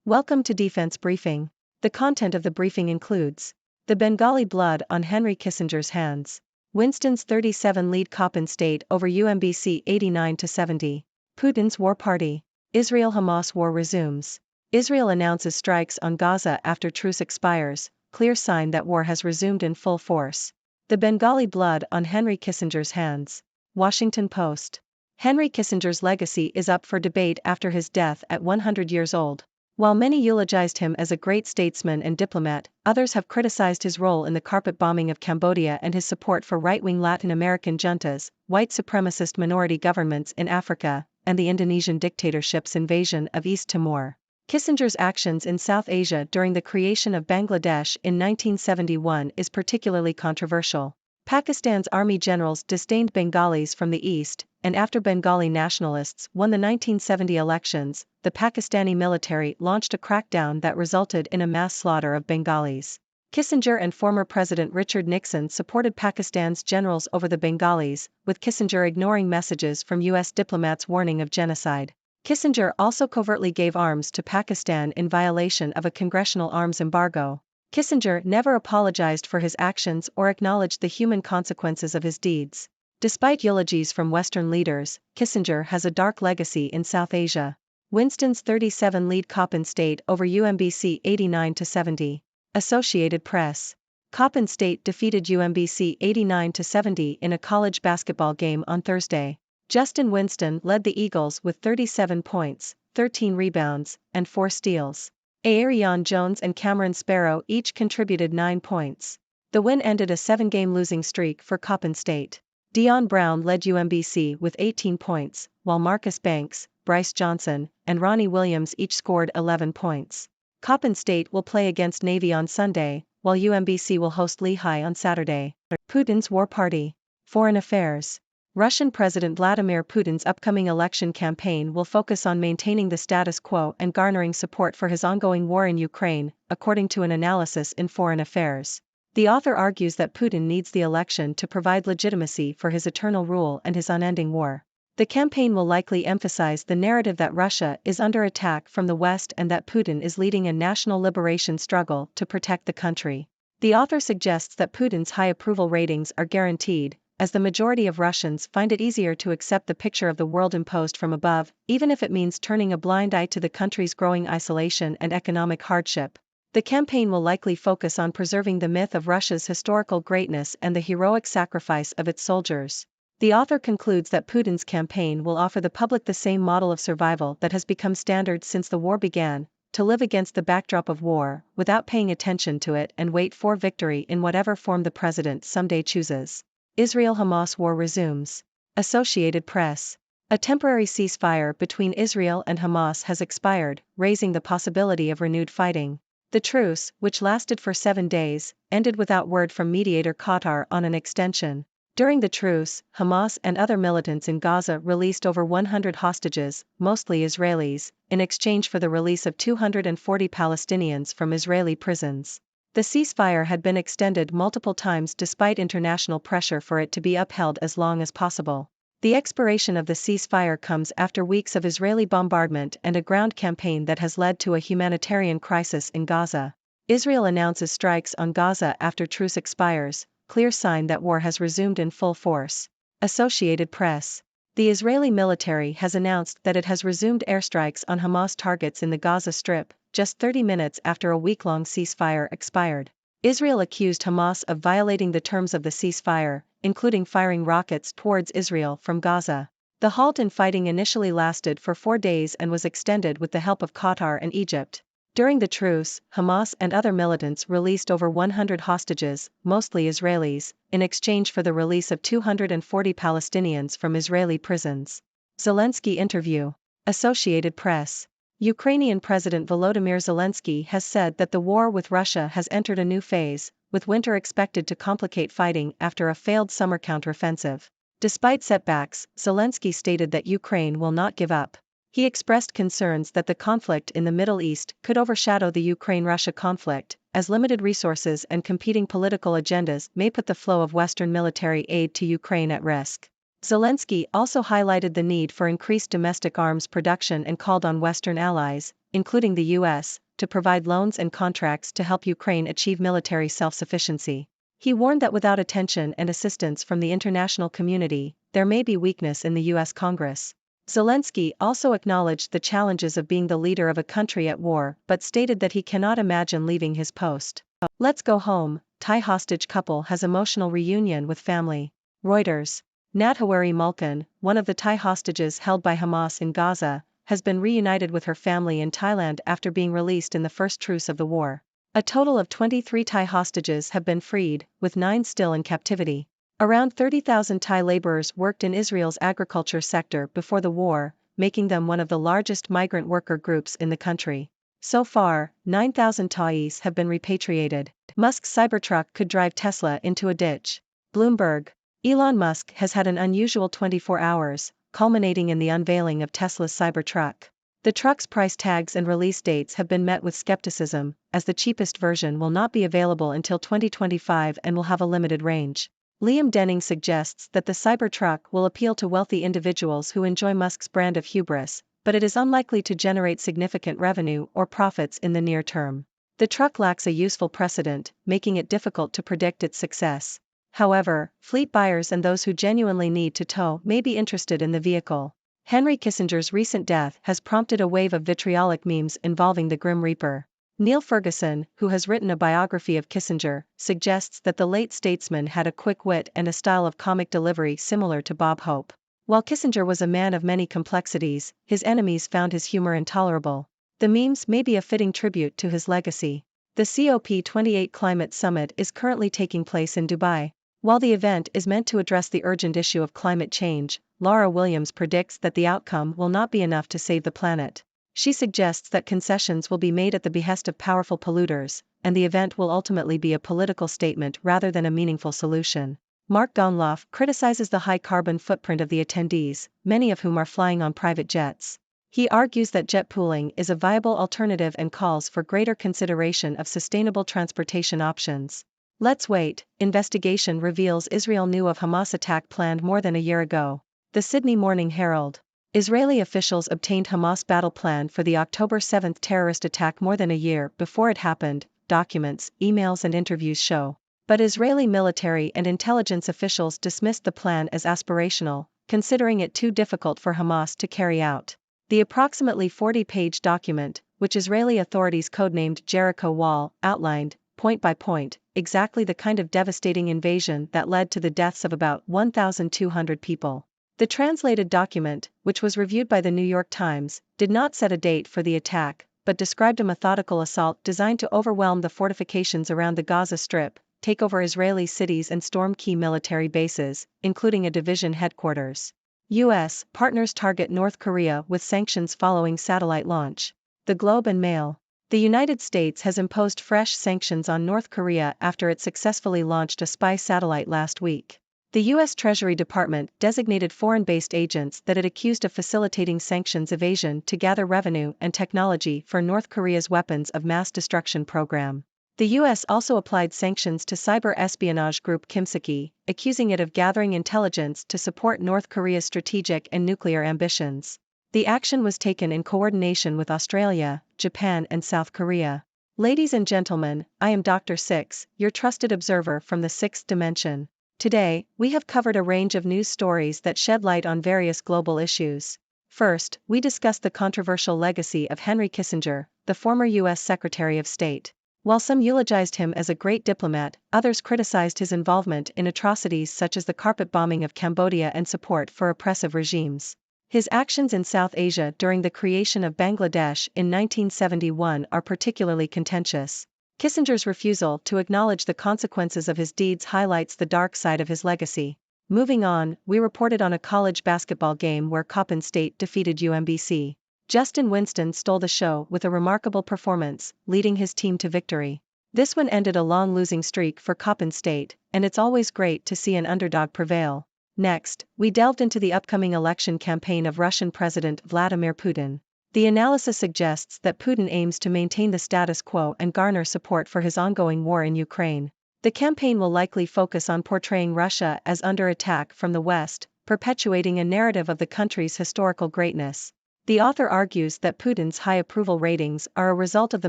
Welcome to Defense Briefing. The content of the briefing includes the Bengali blood on Henry Kissinger's hands. Winston's 37 lead Coppin State over UMBC 89-70. Putin's war party. Israel-Hamas war resumes. Israel announces strikes on Gaza after truce expires, clear sign that war has resumed in full force. The Bengali blood on Henry Kissinger's hands. Washington Post. Henry Kissinger's legacy is up for debate after his death at 100 years old. While many eulogized him as a great statesman and diplomat, others have criticized his role in the carpet bombing of Cambodia and his support for right-wing Latin American juntas, white supremacist minority governments in Africa, and the Indonesian dictatorship's invasion of East Timor. Kissinger's actions in South Asia during the creation of Bangladesh in 1971 is particularly controversial. Pakistan's army generals disdained Bengalis from the east, and after Bengali nationalists won the 1970 elections, the Pakistani military launched a crackdown that resulted in a mass slaughter of Bengalis. Kissinger and former President Richard Nixon supported Pakistan's generals over the Bengalis, with Kissinger ignoring messages from U.S. diplomats warning of genocide. Kissinger also covertly gave arms to Pakistan in violation of a congressional arms embargo. Kissinger never apologized for his actions or acknowledged the human consequences of his deeds. Despite eulogies from Western leaders, Kissinger has a dark legacy in South Asia. Winston's 37 lead Coppin State over UMBC 89-70. Associated Press. Coppin State defeated UMBC 89-70 in a college basketball game on Thursday. Justin Winston led the Eagles with 37 points, 13 rebounds, and 4 steals. Arion Jones and Cameron Sparrow each contributed 9 points. The win ended a 7-game losing streak for Coppin State. Dion Brown led UMBC with 18 points, while Marcus Banks, Bryce Johnson, and Ronnie Williams each scored 11 points. Coppin State will play against Navy on Sunday, while UMBC will host Lehigh on Saturday. Putin's war party. Foreign affairs. Russian President Vladimir Putin's upcoming election campaign will focus on maintaining the status quo and garnering support for his ongoing war in Ukraine, according to an analysis in Foreign Affairs. The author argues that Putin needs the election to provide legitimacy for his eternal rule and his unending war. The campaign will likely emphasize the narrative that Russia is under attack from the West and that Putin is leading a national liberation struggle to protect the country. The author suggests that Putin's high approval ratings are guaranteed, as the majority of Russians find it easier to accept the picture of the world imposed from above, even if it means turning a blind eye to the country's growing isolation and economic hardship. The campaign will likely focus on preserving the myth of Russia's historical greatness and the heroic sacrifice of its soldiers. The author concludes that Putin's campaign will offer the public the same model of survival that has become standard since the war began, to live against the backdrop of war, without paying attention to it and wait for victory in whatever form the president someday chooses. Israel-Hamas war resumes. Associated Press. A temporary ceasefire between Israel and Hamas has expired, raising the possibility of renewed fighting. The truce, which lasted for 7 days, ended without word from mediator Qatar on an extension. During the truce, Hamas and other militants in Gaza released over 100 hostages, mostly Israelis, in exchange for the release of 240 Palestinians from Israeli prisons. The ceasefire had been extended multiple times despite international pressure for it to be upheld as long as possible. The expiration of the ceasefire comes after weeks of Israeli bombardment and a ground campaign that has led to a humanitarian crisis in Gaza. Israel announces strikes on Gaza after truce expires, clear sign that war has resumed in full force. Associated Press. The Israeli military has announced that it has resumed airstrikes on Hamas targets in the Gaza Strip, just 30 minutes after a week-long ceasefire expired. Israel accused Hamas of violating the terms of the ceasefire, including firing rockets towards Israel from Gaza. The halt in fighting initially lasted for 4 days and was extended with the help of Qatar and Egypt. During the truce, Hamas and other militants released over 100 hostages, mostly Israelis, in exchange for the release of 240 Palestinians from Israeli prisons. Zelensky interview. Associated Press. Ukrainian President Volodymyr Zelensky has said that the war with Russia has entered a new phase, with winter expected to complicate fighting after a failed summer counteroffensive. Despite setbacks, Zelensky stated that Ukraine will not give up. He expressed concerns that the conflict in the Middle East could overshadow the Ukraine-Russia conflict, as limited resources and competing political agendas may put the flow of Western military aid to Ukraine at risk. Zelensky also highlighted the need for increased domestic arms production and called on Western allies, including the US, to provide loans and contracts to help Ukraine achieve military self-sufficiency. He warned that without attention and assistance from the international community, there may be weakness in the US Congress. Zelensky also acknowledged the challenges of being the leader of a country at war but stated that he cannot imagine leaving his post. Let's go home, Thai hostage couple has emotional reunion with family. Reuters. Nadhawari Mulkan, one of the Thai hostages held by Hamas in Gaza, has been reunited with her family in Thailand after being released in the first truce of the war. A total of 23 Thai hostages have been freed, with 9 still in captivity. Around 30,000 Thai laborers worked in Israel's agriculture sector before the war, making them one of the largest migrant worker groups in the country. So far, 9,000 Thais have been repatriated. Musk's Cybertruck could drive Tesla into a ditch. Bloomberg. Elon Musk has had an unusual 24 hours, culminating in the unveiling of Tesla's Cybertruck. The truck's price tags and release dates have been met with skepticism, as the cheapest version will not be available until 2025 and will have a limited range. Liam Denning suggests that the Cybertruck will appeal to wealthy individuals who enjoy Musk's brand of hubris, but it is unlikely to generate significant revenue or profits in the near term. The truck lacks a useful precedent, making it difficult to predict its success. However, fleet buyers and those who genuinely need to tow may be interested in the vehicle. Henry Kissinger's recent death has prompted a wave of vitriolic memes involving the Grim Reaper. Neil Ferguson, who has written a biography of Kissinger, suggests that the late statesman had a quick wit and a style of comic delivery similar to Bob Hope. While Kissinger was a man of many complexities, his enemies found his humor intolerable. The memes may be a fitting tribute to his legacy. The COP28 Climate Summit is currently taking place in Dubai. While the event is meant to address the urgent issue of climate change, Laura Williams predicts that the outcome will not be enough to save the planet. She suggests that concessions will be made at the behest of powerful polluters, and the event will ultimately be a political statement rather than a meaningful solution. Mark Donloff criticizes the high carbon footprint of the attendees, many of whom are flying on private jets. He argues that jet pooling is a viable alternative and calls for greater consideration of sustainable transportation options. Let's wait. Investigation reveals Israel knew of Hamas attack planned more than a year ago. The Sydney Morning Herald. Israeli officials obtained Hamas battle plan for the October 7 terrorist attack more than a year before it happened, documents, emails and interviews show. But Israeli military and intelligence officials dismissed the plan as aspirational, considering it too difficult for Hamas to carry out. The approximately 40-page document, which Israeli authorities codenamed Jericho Wall, outlined, point by point, exactly the kind of devastating invasion that led to the deaths of about 1,200 people. The translated document, which was reviewed by the New York Times, did not set a date for the attack, but described a methodical assault designed to overwhelm the fortifications around the Gaza Strip, take over Israeli cities and storm key military bases, including a division headquarters. U.S. partners target North Korea with sanctions following satellite launch. The Globe and Mail. The United States has imposed fresh sanctions on North Korea after it successfully launched a spy satellite last week. The U.S. Treasury Department designated foreign-based agents that it accused of facilitating sanctions evasion to gather revenue and technology for North Korea's weapons of mass destruction program. The U.S. also applied sanctions to cyber espionage group Kimsiki, accusing it of gathering intelligence to support North Korea's strategic and nuclear ambitions. The action was taken in coordination with Australia, Japan and South Korea. Ladies and gentlemen, I am Dr. Six, your trusted observer from the sixth dimension. Today, we have covered a range of news stories that shed light on various global issues. First, we discussed the controversial legacy of Henry Kissinger, the former U.S. Secretary of State. While some eulogized him as a great diplomat, others criticized his involvement in atrocities such as the carpet bombing of Cambodia and support for oppressive regimes. His actions in South Asia during the creation of Bangladesh in 1971 are particularly contentious. Kissinger's refusal to acknowledge the consequences of his deeds highlights the dark side of his legacy. Moving on, we reported on a college basketball game where Coppin State defeated UMBC. Justin Winston stole the show with a remarkable performance, leading his team to victory. This one ended a long losing streak for Coppin State, and it's always great to see an underdog prevail. Next, we delved into the upcoming election campaign of Russian President Vladimir Putin. The analysis suggests that Putin aims to maintain the status quo and garner support for his ongoing war in Ukraine. The campaign will likely focus on portraying Russia as under attack from the West, perpetuating a narrative of the country's historical greatness. The author argues that Putin's high approval ratings are a result of the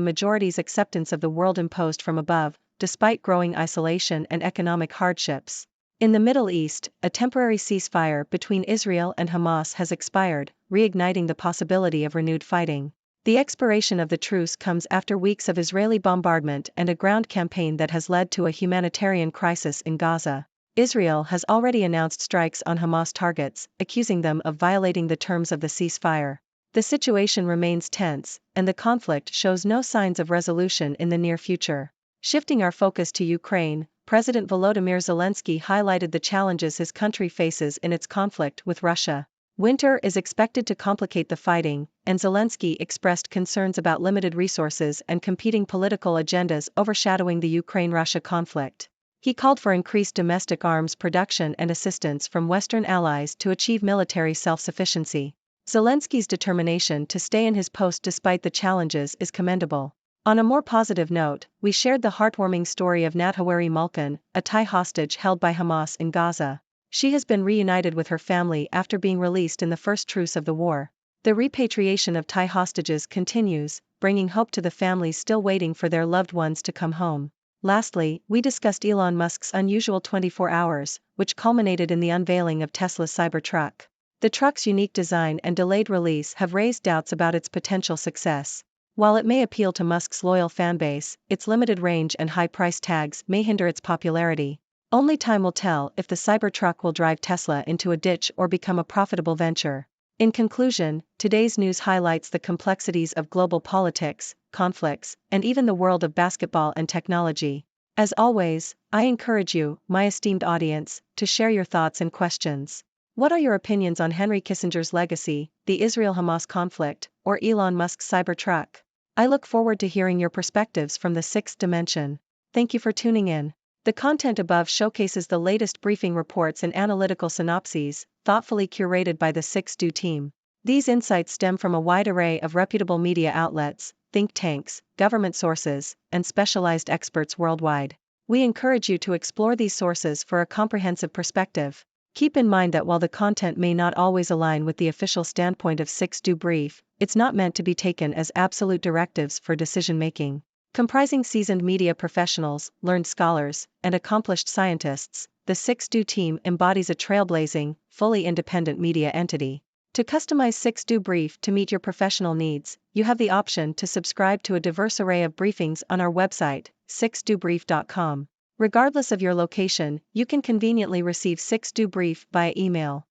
majority's acceptance of the world imposed from above, despite growing isolation and economic hardships. In the Middle East, a temporary ceasefire between Israel and Hamas has expired, reigniting the possibility of renewed fighting. The expiration of the truce comes after weeks of Israeli bombardment and a ground campaign that has led to a humanitarian crisis in Gaza. Israel has already announced strikes on Hamas targets, accusing them of violating the terms of the ceasefire. The situation remains tense, and the conflict shows no signs of resolution in the near future. Shifting our focus to Ukraine, President Volodymyr Zelensky highlighted the challenges his country faces in its conflict with Russia. Winter is expected to complicate the fighting, and Zelensky expressed concerns about limited resources and competing political agendas overshadowing the Ukraine-Russia conflict. He called for increased domestic arms production and assistance from Western allies to achieve military self-sufficiency. Zelensky's determination to stay in his post despite the challenges is commendable. On a more positive note, we shared the heartwarming story of Nathawari Mulkan, a Thai hostage held by Hamas in Gaza. She has been reunited with her family after being released in the first truce of the war. The repatriation of Thai hostages continues, bringing hope to the families still waiting for their loved ones to come home. Lastly, we discussed Elon Musk's unusual 24 hours, which culminated in the unveiling of Tesla's Cybertruck. The truck's unique design and delayed release have raised doubts about its potential success. While it may appeal to Musk's loyal fanbase, its limited range and high price tags may hinder its popularity. Only time will tell if the Cybertruck will drive Tesla into a ditch or become a profitable venture. In conclusion, today's news highlights the complexities of global politics, conflicts, and even the world of basketball and technology. As always, I encourage you, my esteemed audience, to share your thoughts and questions. What are your opinions on Henry Kissinger's legacy, the Israel-Hamas conflict, or Elon Musk's Cybertruck? I look forward to hearing your perspectives from the sixth dimension. Thank you for tuning in. The content above showcases the latest briefing reports and analytical synopses, thoughtfully curated by the 6Do team. These insights stem from a wide array of reputable media outlets, think tanks, government sources, and specialized experts worldwide. We encourage you to explore these sources for a comprehensive perspective. Keep in mind that while the content may not always align with the official standpoint of 6Do Brief, it's not meant to be taken as absolute directives for decision-making. Comprising seasoned media professionals, learned scholars, and accomplished scientists, the 6Do team embodies a trailblazing, fully independent media entity. To customize 6Do Brief to meet your professional needs, you have the option to subscribe to a diverse array of briefings on our website, 6dobrief.com. Regardless of your location, you can conveniently receive 6Do Brief via email.